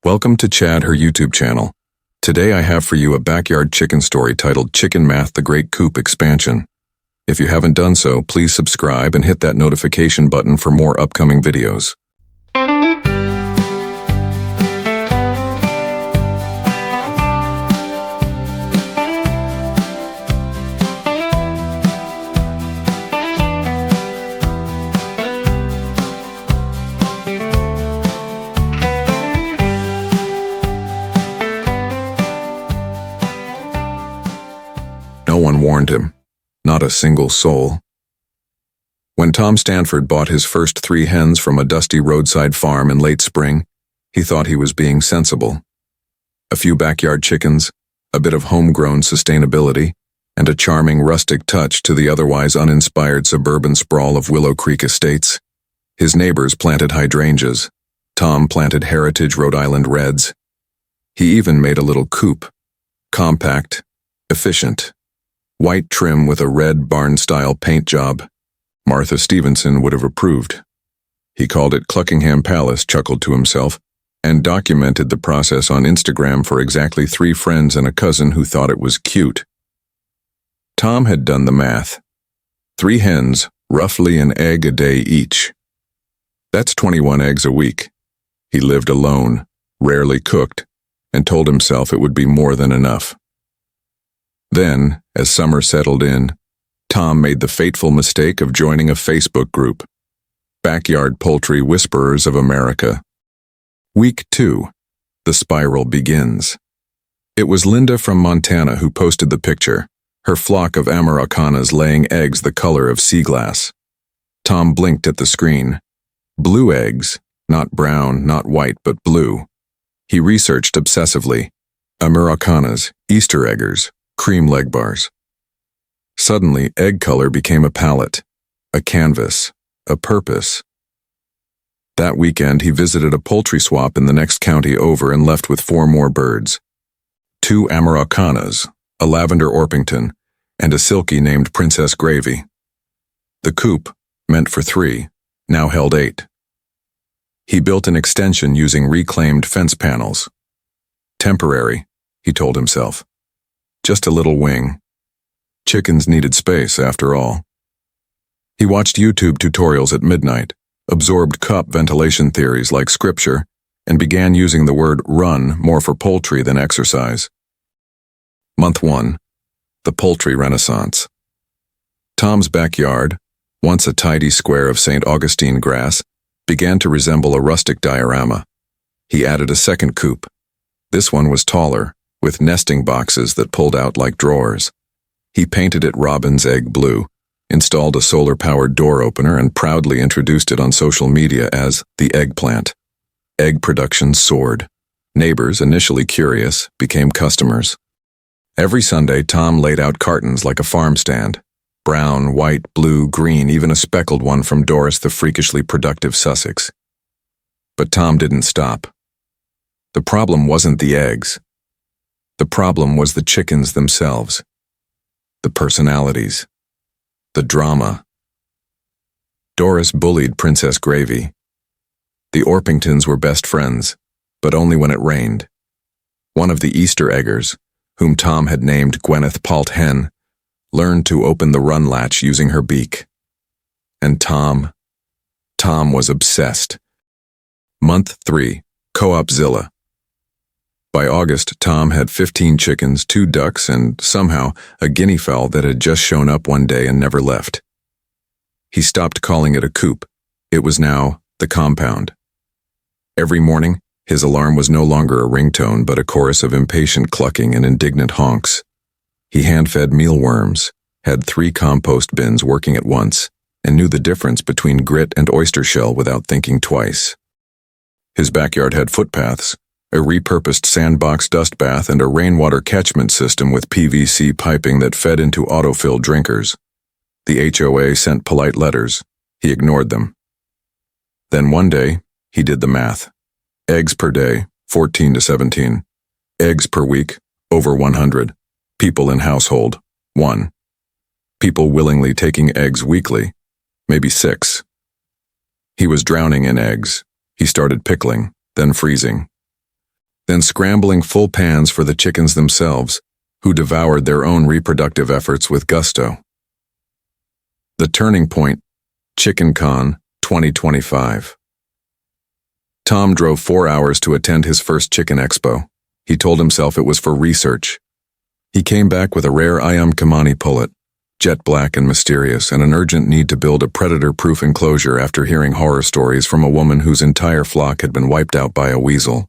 Welcome to Chad, her YouTube channel. Today I have for you a backyard chicken story titled Chicken Math: The Great Coop Expansion. If you haven't done so, please subscribe and hit that notification button for more upcoming videos. No one warned him. Not a single soul. When Tom Stanford bought his first 3 hens from a dusty roadside farm in late spring, he thought he was being sensible. A few backyard chickens, a bit of homegrown sustainability, and a charming rustic touch to the otherwise uninspired suburban sprawl of Willow Creek Estates. His neighbors planted hydrangeas. Tom planted heritage Rhode Island reds. He even made a little coop. Compact, efficient. White trim with a red barn-style paint job. Martha Stevenson would have approved. He called it Cluckingham Palace, chuckled to himself, and documented the process on Instagram for exactly 3 friends and a cousin who thought it was cute. Tom had done the math. 3 hens, roughly an egg a day each. That's 21 eggs a week. He lived alone, rarely cooked, and told himself it would be more than enough. Then, as summer settled in, Tom made the fateful mistake of joining a Facebook group, Backyard Poultry Whisperers of America. Week 2. The spiral begins. It was Linda from Montana who posted the picture, her flock of Americanas laying eggs the color of sea glass. Tom blinked at the screen. Blue eggs, not brown, not white, but blue. He researched obsessively. Americanas, Easter eggers, cream leg bars. Suddenly, egg color became a palette, a canvas, a purpose. That weekend, he visited a poultry swap in the next county over and left with 4 more birds. 2 Americanas, a lavender Orpington, and a silky named Princess Gravy. The coop, meant for 3, now held 8. He built an extension using reclaimed fence panels. Temporary, he told himself. Just a little wing. Chickens needed space, after all. He watched YouTube tutorials at midnight, absorbed cup ventilation theories like scripture, and began using the word run more for poultry than exercise. Month 1. The Poultry Renaissance. Tom's backyard, once a tidy square of St. Augustine grass, began to resemble a rustic diorama. He added a second coop. This one was taller, with nesting boxes that pulled out like drawers. He painted it robin's egg blue, installed a solar-powered door opener, and proudly introduced it on social media as the eggplant. Egg production soared. Neighbors, initially curious, became customers. Every Sunday, Tom laid out cartons like a farm stand. Brown, white, blue, green, even a speckled one from Doris the freakishly productive Sussex. But Tom didn't stop. The problem wasn't the eggs. The problem was the chickens themselves. The personalities. The drama. Doris bullied Princess Gravy. The Orpingtons were best friends, but only when it rained. One of the Easter eggers, whom Tom had named Gwyneth Palt Hen, learned to open the run latch using her beak. And Tom was obsessed. Month 3. Co-op-zilla. By August, Tom had 15 chickens, 2 ducks, and somehow a guinea fowl that had just shown up one day and never left. He stopped calling it a coop. It was now the compound. Every morning, his alarm was no longer a ringtone but a chorus of impatient clucking and indignant honks. He hand-fed mealworms, had 3 compost bins working at once, and knew the difference between grit and oyster shell without thinking twice. His backyard had footpaths, a repurposed sandbox dust bath, and a rainwater catchment system with PVC piping that fed into autofill drinkers. The HOA sent polite letters. He ignored them. Then one day, he did the math. Eggs per day, 14 to 17. Eggs per week, over 100. People in household, 1. People willingly taking eggs weekly, maybe 6. He was drowning in eggs. He started pickling, then freezing. then scrambling full pans for the chickens themselves, who devoured their own reproductive efforts with gusto. The Turning Point, ChickenCon 2025. Tom drove 4 hours to attend his first chicken expo. He told himself it was for research. He came back with a rare Ayam Kamani pullet, jet black and mysterious, and an urgent need to build a predator-proof enclosure after hearing horror stories from a woman whose entire flock had been wiped out by a weasel.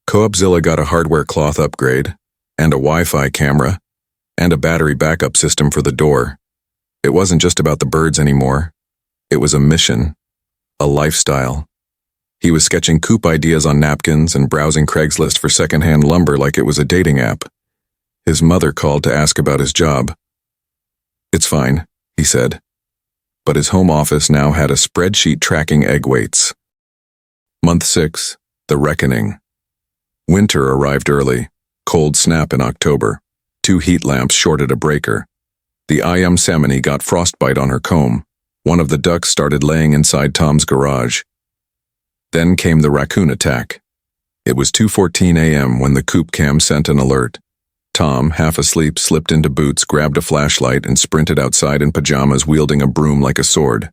Coopzilla got a hardware cloth upgrade, and a Wi-Fi camera, and a battery backup system for the door. It wasn't just about the birds anymore. It was a mission, a lifestyle. He was sketching Coop ideas on napkins and browsing Craigslist for secondhand lumber like it was a dating app. His mother called to ask about his job. "It's fine," he said. But his home office now had a spreadsheet tracking egg weights. Month 6, The Reckoning. Winter arrived early, cold snap in October. 2 heat lamps shorted a breaker. The Ayam Samani got frostbite on her comb. One of the ducks started laying inside Tom's garage. Then came the raccoon attack. It was 2:14 a.m. when the Coop cam sent an alert. Tom, half asleep, slipped into boots, grabbed a flashlight, and sprinted outside in pajamas, wielding a broom like a sword.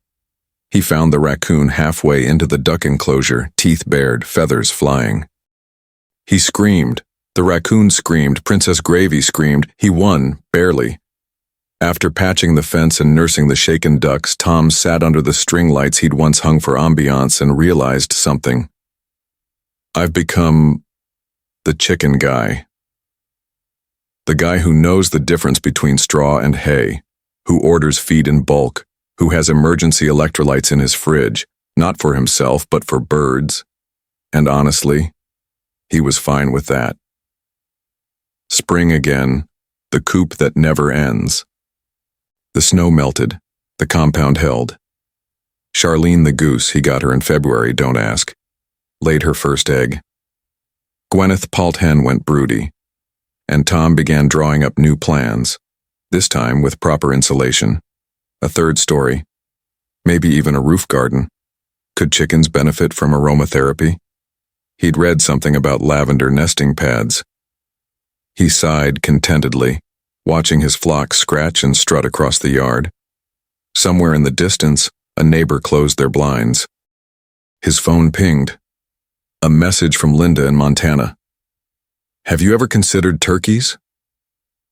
He found the raccoon halfway into the duck enclosure, teeth bared, feathers flying. He screamed. The raccoon screamed. Princess Gravy screamed. He won, barely. After patching the fence and nursing the shaken ducks, Tom sat under the string lights he'd once hung for ambiance and realized something. I've become the chicken guy. The guy who knows the difference between straw and hay, who orders feed in bulk, who has emergency electrolytes in his fridge, not for himself but for birds. And honestly, he was fine with that. Spring again, the Coop that never ends. The snow melted, the compound held. Charlene the goose, he got her in February, don't ask, laid her first egg. Gwyneth Palt hen went broody, and Tom began drawing up new plans, this time with proper insulation. A 3rd story, maybe even a roof garden. Could chickens benefit from aromatherapy? He'd read something about lavender nesting pads. He sighed contentedly, watching his flock scratch and strut across the yard. Somewhere in the distance, a neighbor closed their blinds. His phone pinged. A message from Linda in Montana. "Have you ever considered turkeys?"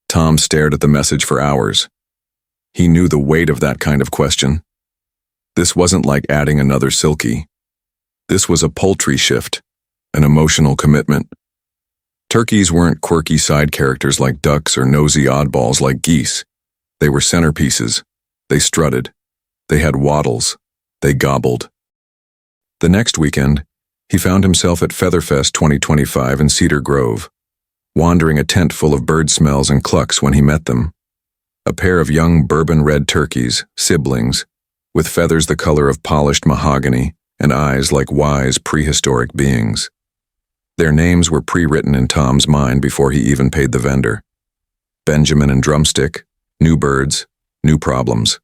Tom stared at the message for hours. He knew the weight of that kind of question. This wasn't like adding another Silky. This was a poultry shift, an emotional commitment. Turkeys weren't quirky side characters like ducks or nosy oddballs like geese. They were centerpieces. They strutted. They had waddles. They gobbled. The next weekend, he found himself at Featherfest 2025 in Cedar Grove, wandering a tent full of bird smells and clucks when he met them. A pair of young bourbon-red turkeys, siblings, with feathers the color of polished mahogany and eyes like wise prehistoric beings. Their names were pre-written in Tom's mind before he even paid the vendor. Benjamin and Drumstick, new birds, new problems.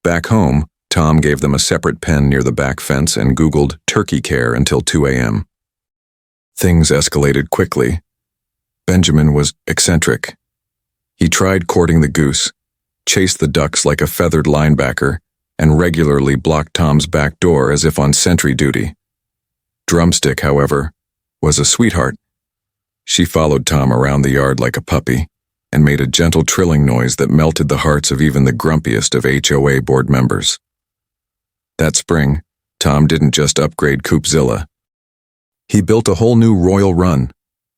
Back home, Tom gave them a separate pen near the back fence and Googled turkey care until 2 a.m. Things escalated quickly. Benjamin was eccentric. He tried courting the goose, chased the ducks like a feathered linebacker, and regularly blocked Tom's back door as if on sentry duty. Drumstick, however, was a sweetheart. She followed Tom around the yard like a puppy and made a gentle trilling noise that melted the hearts of even the grumpiest of HOA board members. That spring, Tom didn't just upgrade Coopzilla. He built a whole new royal run,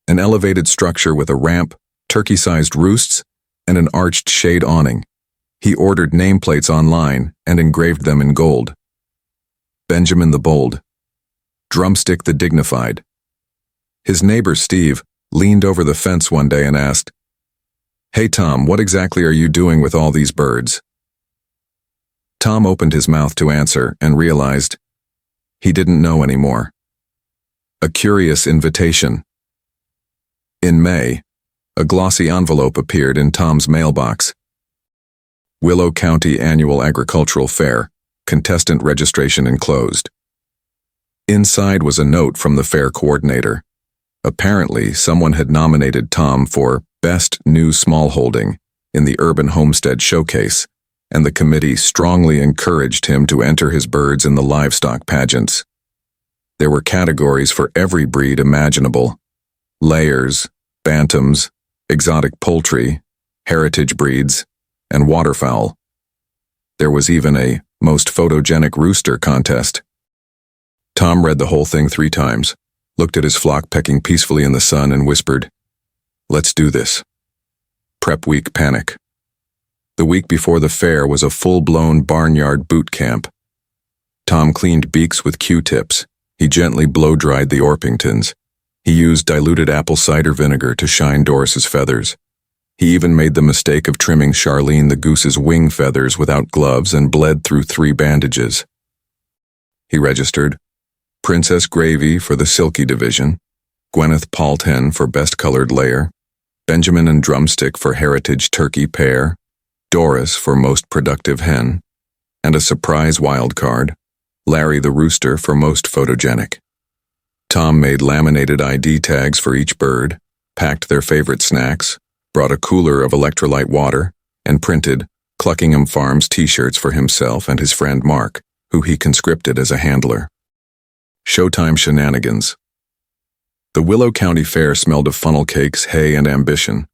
an elevated structure with a ramp, turkey-sized roosts, and an arched shade awning. He ordered nameplates online and engraved them in gold. Benjamin the Bold. Drumstick the Dignified. His neighbor Steve leaned over the fence one day and asked, "Hey Tom, what exactly are you doing with all these birds?" Tom opened his mouth to answer and realized he didn't know anymore. A curious invitation. In May, a glossy envelope appeared in Tom's mailbox. Willow County Annual Agricultural Fair, contestant registration enclosed. Inside was a note from the fair coordinator. Apparently, someone had nominated Tom for Best New Smallholding in the Urban Homestead Showcase, and the committee strongly encouraged him to enter his birds in the livestock pageants. There were categories for every breed imaginable: layers, bantams, exotic poultry, heritage breeds, and waterfowl. There was even a most photogenic rooster contest. Tom read the whole thing 3 times, looked at his flock pecking peacefully in the sun, and whispered, "Let's do this." Prep week panic. The week before the fair was a full-blown barnyard boot camp. Tom cleaned beaks with Q-tips. He gently blow-dried the Orpingtons. He used diluted apple cider vinegar to shine Doris's feathers. He even made the mistake of trimming Charlene the goose's wing feathers without gloves and bled through 3 bandages. He registered Princess Gravy for the Silky Division, Gwyneth Palten for Best Colored Layer, Benjamin and Drumstick for Heritage Turkey Pair, Doris for Most Productive Hen, and a surprise wild card, Larry the Rooster for Most Photogenic. Tom made laminated ID tags for each bird, packed their favorite snacks, brought a cooler of electrolyte water, and printed Cluckingham Farms t-shirts for himself and his friend Mark, who he conscripted as a handler. Showtime shenanigans. The Willow County Fair smelled of funnel cakes, hay, and ambition.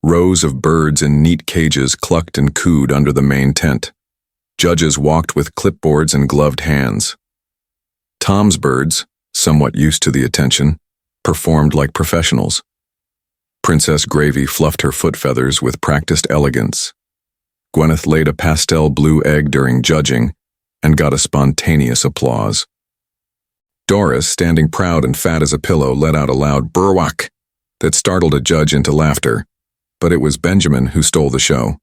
Rows of birds in neat cages clucked and cooed under the main tent. Judges walked with clipboards and gloved hands. Tom's birds, somewhat used to the attention, performed like professionals. Princess Gravy fluffed her foot feathers with practiced elegance. Gwyneth laid a pastel blue egg during judging and got a spontaneous applause. Doris, standing proud and fat as a pillow, let out a loud "burwak" that startled a judge into laughter, but it was Benjamin who stole the show.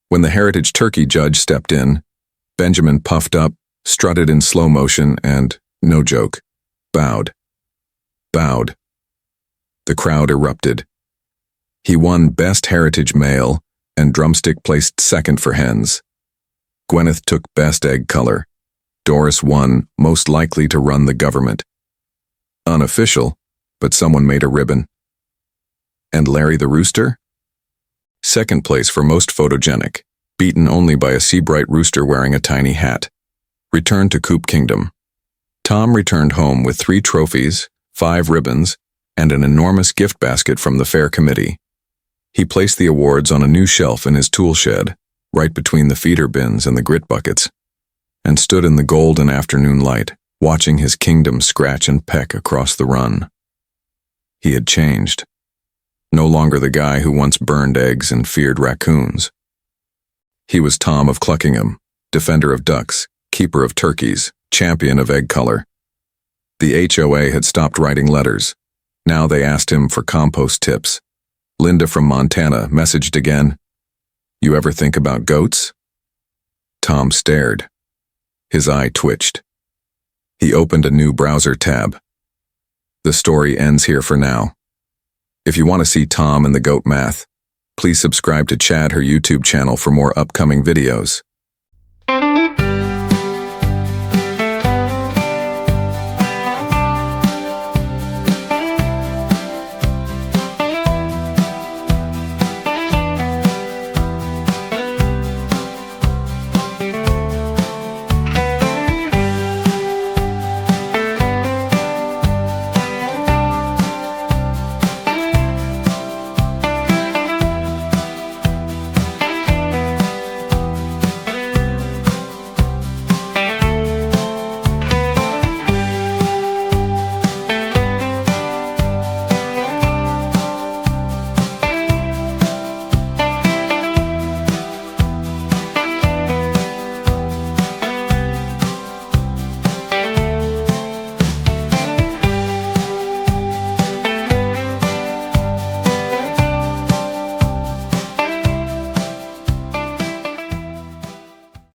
When the Heritage Turkey judge stepped in, Benjamin puffed up, strutted in slow motion, and, no joke, bowed. Bowed. The crowd erupted. He won Best Heritage Male, and Drumstick placed second for hens. Gwyneth took Best Egg Color. Doris won Most Likely to Run the Government. Unofficial, but someone made a ribbon. And Larry the Rooster? Second place for Most Photogenic, beaten only by a Seabright rooster wearing a tiny hat. Returned to Coop Kingdom. Tom returned home with 3 trophies, 5 ribbons, and an enormous gift basket from the fair committee. He placed the awards on a new shelf in his tool shed, right between the feeder bins and the grit buckets, and stood in the golden afternoon light, watching his kingdom scratch and peck across the run. He had changed. No longer the guy who once burned eggs and feared raccoons. He was Tom of Cluckingham, defender of ducks, keeper of turkeys, champion of egg color. The HOA had stopped writing letters. Now they asked him for compost tips. Linda from Montana messaged again, "You ever think about goats?" Tom stared. His eye twitched. He opened a new browser tab. The story ends here for now. If you want to see Tom and the goat math, please subscribe to Chad, her YouTube channel, for more upcoming videos.